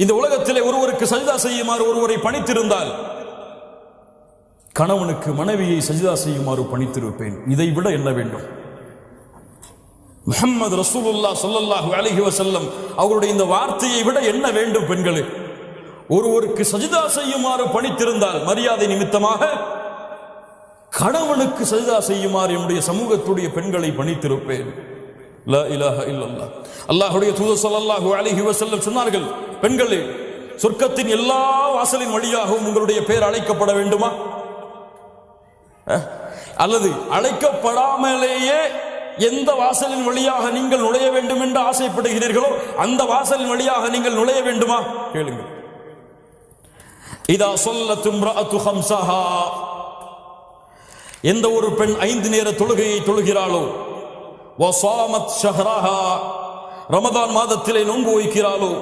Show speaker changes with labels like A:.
A: இந்த உலகத்திலே ஒருவருக்கு சஜ்தா செய்யுமாறு ஒருவரை பணித்திருந்தால் கணவனுக்கு மனைவியை சஜ்தா செய்யுமாறு பணித்திருப்பேன். இதை விட என்ன வேண்டும்? முஹம்மது ரசூலுல்லாஹ் ஸல்லல்லாஹு அலைஹி வஸல்லம் அவருடைய இந்த வார்த்தையை விட என்ன வேண்டும்? பெண்களே, ஒருவருக்கு சஜ்தா செய்யுமாறு பணித்திருந்தால் மரியாதை நிமித்தமாக கணவனுக்கு சஜ்தா செய்யுமாறு என்னுடைய சமூகத்துடைய பெண்களை பணித்திருப்பேன். லா இலாஹ இல்லல்லாஹ். அல்லாஹ்வுடைய தூதர் ஸல்லல்லாஹு அலைஹி வஸல்லம் சொன்னார்கள், பெண்களே, சொர்க்கத்தின் எல்லா வாசலின் வழியாகவும் உங்களுடைய பெயர் அழைக்கப்பட வேண்டுமா? அல்லது அழைக்கப்படாமலேயே எந்த வாசலின் வழியாக நீங்கள் நுழைய வேண்டும் என்று ஆசைப்படுகிறீர்களோ அந்த வாசலின் வழியாக நீங்கள் நுழைய வேண்டுமா? கேளுங்கள். இதா ஸல்லத் இம்ரஅத்து ஹம்ஸஹா, எந்த ஒரு பெண் 5 நேர தொழுகையை தொழுகிறாளோ, வஸாமத் ஷஹ்ரஹா, ரமதான் மாதத்திலே நோன்பு வைக்கிறாளோ,